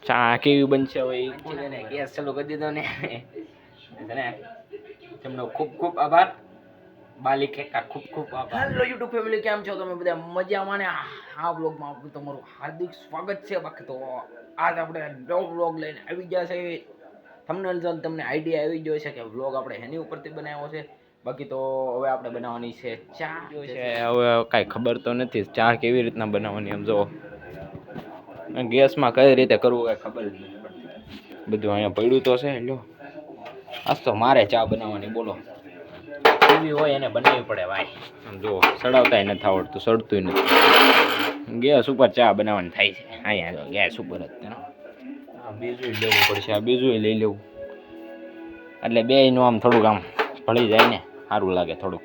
ચા કેવી બનશે હવે ગેસ ચાલુ કરી દીધો ને તેમનો ખૂબ ખૂબ આભાર બાલી કેકા ખૂબ ખૂબ આભાર. હેલો યુટ્યુબ ફેમિલી, કેમ છો તમે બધા? મજામાં ને? આ વ્લોગમાં આપણું તમારું હાર્દિક સ્વાગત છે. બાકી તો આજ આપણે નવો વ્લોગ લઈને આવી ગયા છે. થંબનેલ જોઈને તમને આઈડિયા આવી ગયો છે કે વ્લોગ આપણે એની ઉપરથી બનાવ્યો છે. બાકી તો હવે આપણે બનાવવાની છે ચા. હવે કાંઈ ખબર તો નથી ચા કેવી રીતના બનાવવાની. એમ જો ગેસમાં કઈ રીતે કરવું કાંઈ ખબર જ નથી પડતી. બધું અહીંયા પડ્યું તો છે. લ્યો આજ તો મારે ચા બનાવવાની. બોલો, કેવી હોય એને બનાવવી પડે ભાઈ. આમ જો સડાવતા નથી આવડતું, સડતું નથી. ગેસ ઉપર ચા બનાવવાની થાય છે અહીંયા. જો ગેસ ઉપર જ બીજું લેવું પડશે. આ બીજું લઈ લેવું એટલે બેયનું આમ થોડુંક આમ ભળી જાય ને, સારું લાગે થોડુંક.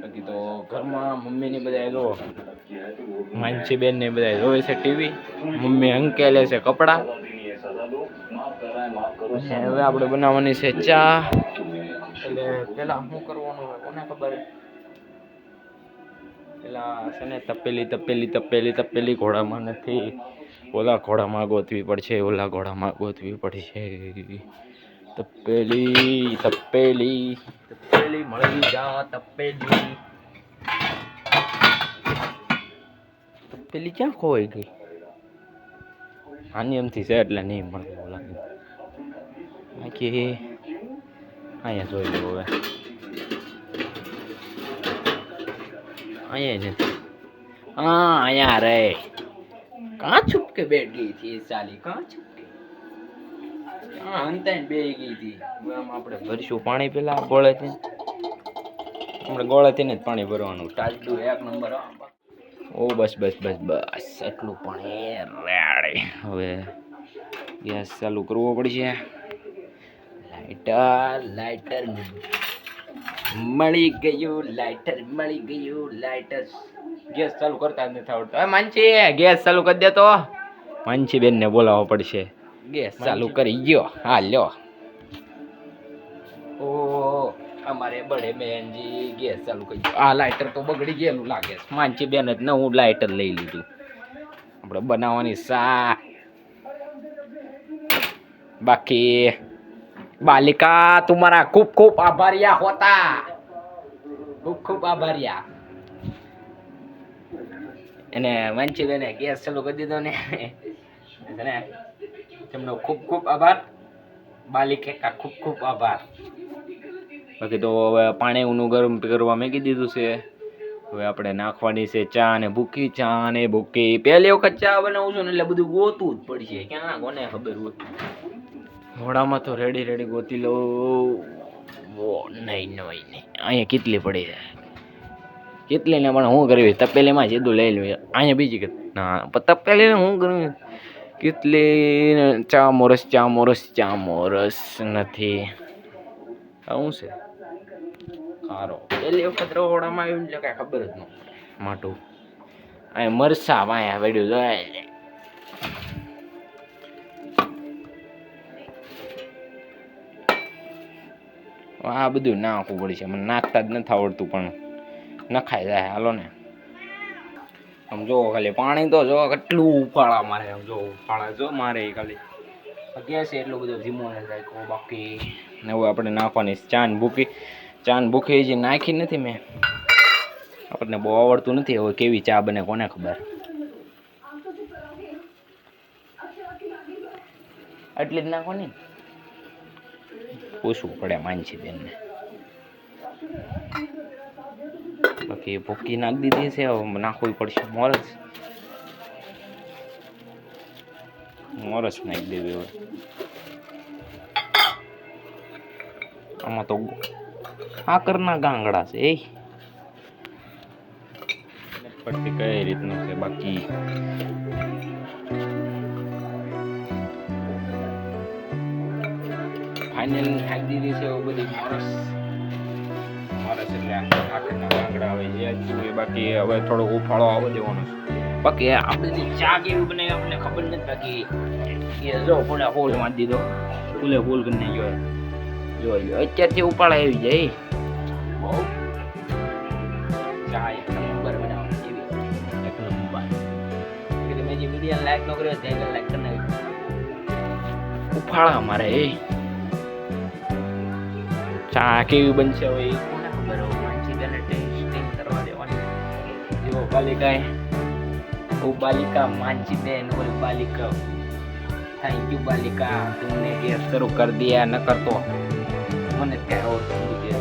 બાકી તો ઘરમાં મમ્મીને બધા જો માનસી બેન ને બધા જોવે છે ટીવી. મમ્મી અંકેલે છે કપડાં. હવે આપણે બનાવવાની છે ચા. એટલે પેલા શું કરવાનું હોય કોને ખબર? પેલા છે ને તપેલી ઘોડામાં નથી, ઓલા ઘોડામાં ગોતવી પડશે. ઓલા ઘોડામાં ગોતવી પડશે. તપેલી મળી જા. તપેલી ક્યાં ખોવાઈ ગઈ? આની એમથી છે એટલે નહીં મળે. ઓલા બાકી અહીંયા જોઈ લો. હવે અહીંયા નથી. હા અહીંયા રે. કાં છુપકે બેઠ ગઈ थी साली? કાં છુપકે અંતાઈને બેહી ગઈ હતી. આમાં આપણે ભરશું પાણી. પેલા ગોળેથી આપણે ગોળેથી જ પાણી ભરવાનું. ટાજડું એક નંબર. ઓ બસ એટલું પાણી રેડી. હવે ગેસ ચાલુ કરવો પડશે. લાઇટર મળી ગયું. લાઇટર ગેસ ચાલુ કરતા જ નથી આવડતું. હવે માનસી ગેસ ચાલુ કરી દે તો. માનસી બેન ને બોલાવવો પડશે. ગેસ ચાલુ કરી ગયો. હા લ્યો. ઓ અમારે બડે બેનજી ગેસ ચાલુ કરી ગયો. આ લાઇટર તો બગડી ગયેલું લાગે છે. માનસી બેન જ નવું લાઇટર લઈ લીધું. આપણે બનાવવાની શા. બાકી બાલિકા तुम्हारा खूब खूब आभारिया होता. खूब आभारिया. એને માનસી બેને ગેસ ચાલુ કરી દીધો ને તેમનો ખૂબ ખૂબ આભાર. બાલી કેકા ખૂબ ખૂબ આભાર. બાકી તો હવે પાણી ઊનું ગરમ કરવા મેકી દીધું છે. હવે આપણે નાખવાની છે ચા ને ભૂકી. ચા ને ભૂકી પહેલી વખત ચા બનાવું છું ને એટલે બધું ગોતવું જ પડશે. ક્યાં કોને ખબર હોય? ઘોડામાં તો રેડી ગોતી લો. નહીં અહીંયા કેટલી પડી જાય. કેટલીને પણ શું કરવી? તપેલીમાં સીધું લઈ લઉં. અહીંયા બીજી કે ના તપેલીને શું કરવું? કેટલી ચા મોરસ નથી. શું છે? ખારો. પહેલી વખત રહોડામાં આવ્યું એટલે કાંઈ ખબર જ ન માટું. અહીંયા મરસા વાયા વેડ્યું જાય. આ બધું નાખવું પડશે. મને નાખતા જ નથી આવડતું પણ નખાઈ જાય. હાલો ને. આમ જો ખાલી પાણી તો જો કેટલું ઉફાળા મારે. આમ જો ઉફાળા જો મારે ખાલી ગેસ એટલું બધું ધીમો ને જાય. બાકી ને હવે આપણે નાખવાની ચાન ભૂકી હજી નાખી નથી મેં. આપણને બહુ આવડતું નથી. હવે કેવી ચા બને કોને ખબર? એટલી જ નાખવાની. પૂછવું પડે માનસી બેનને. બાકી ભૂકી નાખી દીધી છે. હવે નાખવી પડશે મોરસ નાખી દેવી. હવે આમાં તો સાકરના ગાંગડા છે. પડતી કઈ રીતનું છે. બાકી ફાઇનલ નાખી દીધી છે. બધી મોરસ એટલે આખરના ગાંગડા આવે જે જોઈએ. બાકી હવે થોડો ઉફાળો આવવા દેવાનો છે. બાકી આ બધી ચા કેવી બને આપણને ખબર નથી. બાકી એ જો ફૂલ મારી દીધો. ફૂલ કરીને જોઈ લો. અત્યારથી ઉપાળા આવી જાય. બહુ ચા એક નંબર બનાવવાની. એક નંબર. મેં જે વિડીયો લાઈક ન કર્યો ત્યાં લાઈક કરી નાખ્યો. ઉફાળા મારે એ ચા કેવી બનશે હવે એ કોને ખબર હવે માનસી બેને ટેસ્ટિંગ કરવા દેવાની જો બાલિકા ઓ બાલિકા માનસી બેન ઓલ બાલિકા થેન્ક યુ બાલિકા तुमने गैस शुरू कर दिया न कर तो મને ક્યાં આવડતું ગેસ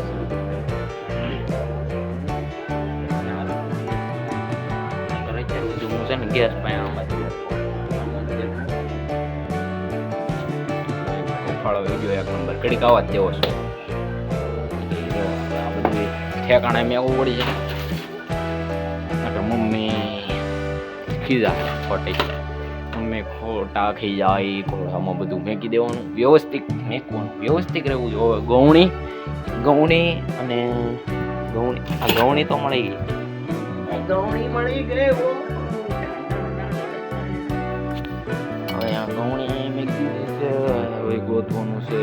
છે ને ગેસ ફાળો વિડીયો એક નંબર કડીક આવા જ જેવો છે આ બધું ઠેકાણે મેવું પડી જાય મમ્મી ખીજા ખોટી મમ્મી ખોટા ખી જાય ઘોડામાં બધું ફેંકી દેવાનું વ્યવસ્થિત મેકવાનું વ્યવસ્થિત રહેવું જોઈએ ગૌણી અને ગૌણી તો મળી ગઈ હવે આ ગૌણી મેકી દીધી છે હવે ગોતવાનું છે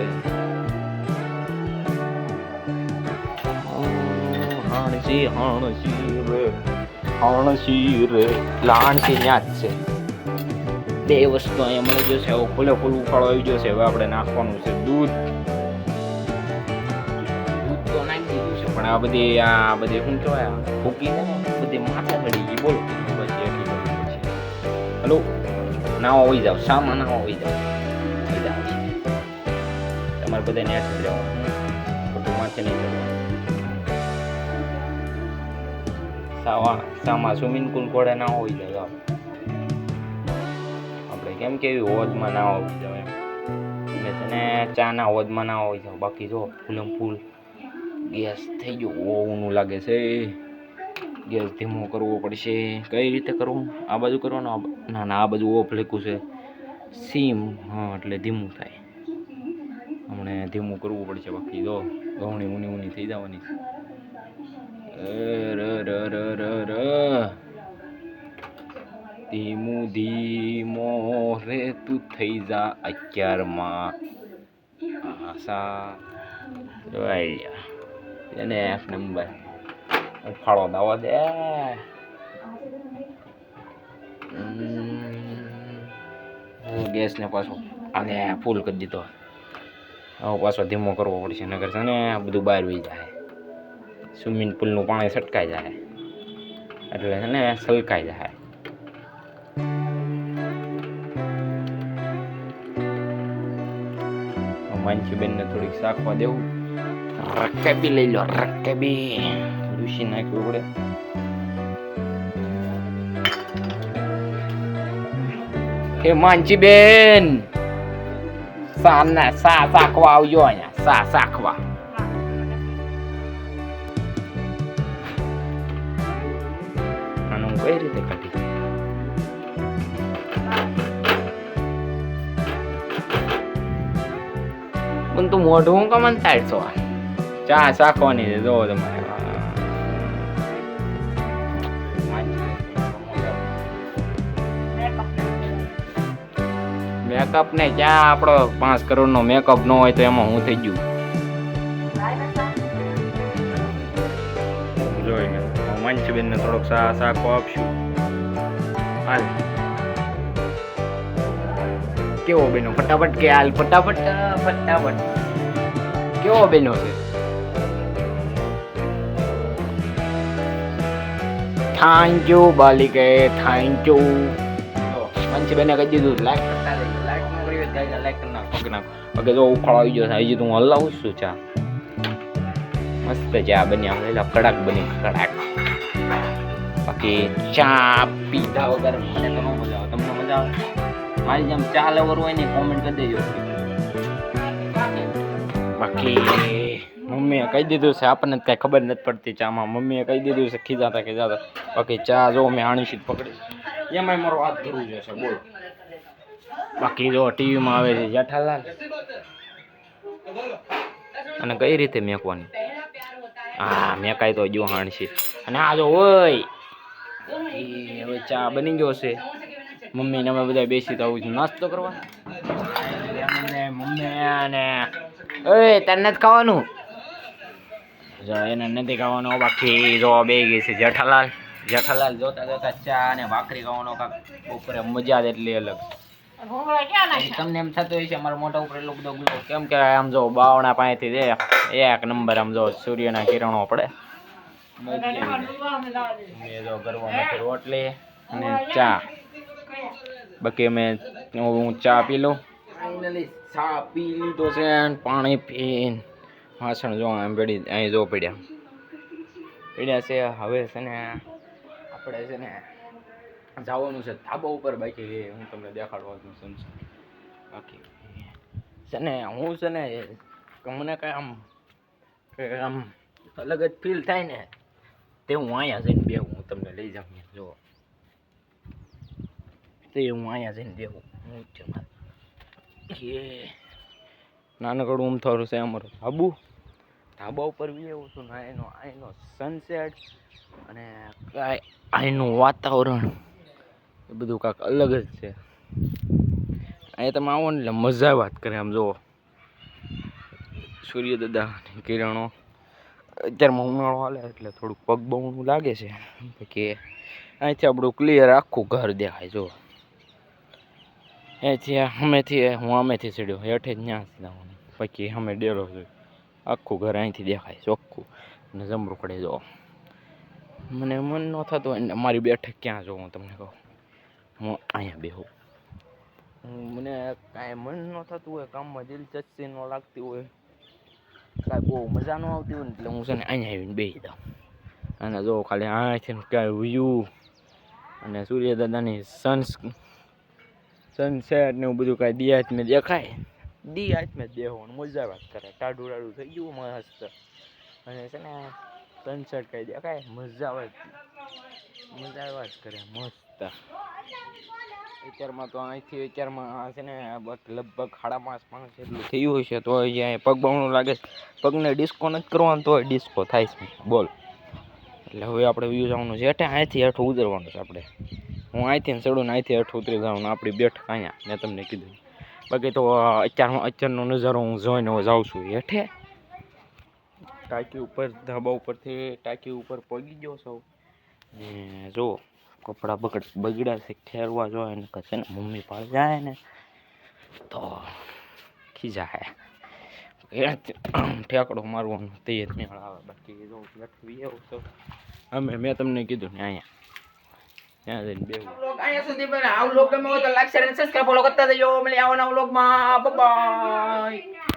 હાણસી રે લાણસી ન્યા જ છે બે વસ્તુ અહીંયા મળી જશે હવે ફૂલ ઉફાળો આવી જશે હવે આપણે નાખવાનું છે દૂધ તો નાખી દીધું છે પણ આ બધી શું કહેવાય ફૂકી ને બધી માથા ચડી ગઈ બોલો પછી હલો નાવા હોઈ જાવ શામાં નાવા હોઈ જાવ તમારે બધા નેટ જ રહેવાનું ખોટું માથે નહીં ચડવાનું સામા સ્વિમિંગ પુલ પડે ના હોઈ જાય આપણે કેમ કેવી હોદમાં ના હોવી જાય એટલે તને ચા ના હોદમાં ના હોઈ જાવ બાકી જો ફૂલ ગેસ થઈ ગયો ઊનું લાગે છે ગેસ ધીમો કરવો પડશે કઈ રીતે કરવું આ બાજુ કરવાનું ના આ બાજુ ઓફ લખ્યું છે સીમ હા એટલે ધીમું થાય હમણે ધીમું કરવું પડશે બાકી જો ઘઉંની ઊની થઈ જવાની ધીમો રે તું થઈ જા 11માં આશા જોઈ એને એક નંબર ઉફાળો દાવા દે ગેસને પાછો આને ફૂલ કરી દીધો હવે પાછો ધીમો કરવો પડશે નગર છે ને બધું બહાર વહી જાય સ્વિમિંગ પુલનું પાણી છટકાઈ જાય એટલે છે ને સલકાઈ જાય માનસીબેનને થોડીક શાકવા દેવું રકેબી લઈ લો રકેબી લૂસી નાખ્યું પડે એ માનસીબેન શાકવા આવજો અહીંયા શાકવા આનું કઈ રીતે કાઢી પણ તું મોઢું હું કમન તાડશો ચા શાકવાની છે જોવો તમારે મેકઅપ ને ક્યાં આપણો 5 કરોડનો મેકઅપ ન હોય તો એમાં હું થઈ ગયું જોઈને માનસીબેન ને થોડોક શાકો આપશું હાલ કેવો બેનો ફટાફટ કે હાલ ફટાફટ કેવો બેનો છે થેન્ક યુ બાલિકે થેન્ક યુ માનસીબેને કહી દીધું લાઈક કરતા રહેજો લાઈક ન કરી હોય તો લાઈક કરી નાખો ઓકે જો ઉફાળો આવી ગયો હજી તો હું હલાવું છું ચા મસ્ત ચા બની આમ લેલા કડક બની કડક બાકી ચા પીધા વગર મને તો ન મજા આવે તમને મજા આવે મારી જેમ ચા લવર હોય ને કોમેન્ટ કરી દેજો બાકી મમ્મીએ કહી દીધું છે આપણને કઈ ખબર નથી પડતી ચામાં મમ્મીએ કહી દીધું છે ખીજાતા બાકી ચા જો મેં આણીશી પકડી એમાંય મારો હાથ ધરવું જશે બોલ બાકી જો ટીવીમાં આવે છે જેઠાલાલ અને કઈ રીતે મેકવાની હા મેકાય તો જો હાણશી અને આ જો હોય હવે ચા બની ગયો છે મમ્મી ને અમે બધા બેસી તો આવું નાસ્તો કરવા મમ્મી અને એ તને નથી ખાવાનું જો એને નથી ખાવાનું બાકી જો બે ગઈ છે જેઠાલાલ જોતા ચા અને ભાખરી ખાવાનો કાંક બપોરે મજા જ એટલી અલગ તમને એમ થતું હોય છે અમારા મોઢા ઉપર એટલો બધો ગ્લો કેમ કે આમ જો બાવણા પાસેથી દે એક નંબર આમ જો સૂર્યના કિરણો પડે મેં જો ગરવામાં રોટલી અને ચા બાકી અમે હું ચા પી લઉં ફાઇનલી ચા પી લીધો છે અને પાણી પીને વાસણ જો આમ પડી અહીં જો પડ્યા છે હવે છે ને આપણે છે ને જવાનું છે ધાબા ઉપર બાકી હું તમને દેખાડવાનું છું બાકી છે ને હું છે ને મને કઈ આમ અલગ જ ફીલ થાય ને તે હું અહીંયા જઈને બેહું હું તમને લઈ જાઉં જો તે હું અહીંયા જઈને બેહું હું કે નાનકડું આમ થોડું છે અમારું ધાબા ઉપર બી એવું છું ને અહીંનો સનસેટ અને કાંઈ અહીંનું વાતાવરણ એ બધું કાંઈક અલગ જ છે અહીંયા તમે આવો ને એટલે મજા વાત કરે આમ જુઓ સૂર્યદાદાની કિરણો અત્યારમાં ઉનાળો હાલે એટલે થોડુંક પગ બહુનું લાગે છે બાકી અહીંથી આપણું ક્લિયર આખું ઘર દેખાય જો અહીંથી હું અમેથી ચડ્યો હેઠે જ ત્યાં જવાનું બાકી અમે ડેરો છે આખું ઘર અહીંથી દેખાય ચોખ્ખું અને જમરૂ પડે જો મને મન ન થતું હોય ને મારી બેઠક ક્યાં જો હું તમને કહું હું અહીંયા બેહું મને કાંઈ મન ન થતું હોય કામમાં દિલચસ્પી ન લાગતી હોય કાંઈ બહુ મજા ન આવતી હોય ને એટલે હું છે ને અહીંયા આવીને બેસી દઉં અને જો ખાલી અહીંથી કાંઈ વ્યૂ અને સૂર્યદાદાની સનસેટ ને એવું બધું કાંઈ દિયાત દેખાય દિયાત દેવાનું મજા વાત કરે ટાઢું થઈ ગયું મસ્ત અને છે ને સનસેટ કાંઈ દેખાય મજા આવે જ કરે મસ્ત અત્યારમાં તો અહીંથી અત્યારમાં છે ને લગભગ 5:30 જેટલું થયું હશે તો અહીંયા પગ બહુનું લાગે છે પગને ડિસ્કો નથી કરવાનો તો ડિસ્કો થાય છે બોલ એટલે હવે આપણે વ્યૂ જવાનું છે હેઠે અહીંથી હેઠું ઉતરવાનું છે આપણે હું અહીંથી ચડું ને અહીંથી હેઠું ઉતરી જાઉં ને આપણી બેઠક અહીંયા મેં તમને કીધું બાકી તો અત્યારનો નજારો હું જોઈને જાઉં છું હેઠે ટાંકી ઉપર ધાબા ઉપરથી ટાંકી ઉપર પગી ગયો સૌ ને જો કપડાં બગડ્યા છે ખેરવા જોઈએ ને કશે ને મમ્મી પાડી જાય ને તો ખીજાય ઠેકડો મારવાનો તે જ મેળ આવે બાકી જો બેઠવી એવું તો મેં તમને કીધું ને અહીંયા ત્યાં જઈને બેવું અહીંયા સુધી પણ આવું લોક ગમે હોય તો લાઈક શેર અને સબસ્ક્રાઇબ ફોલો કરતા જજો મળીએ આવવાના વ્લોગમાં બાય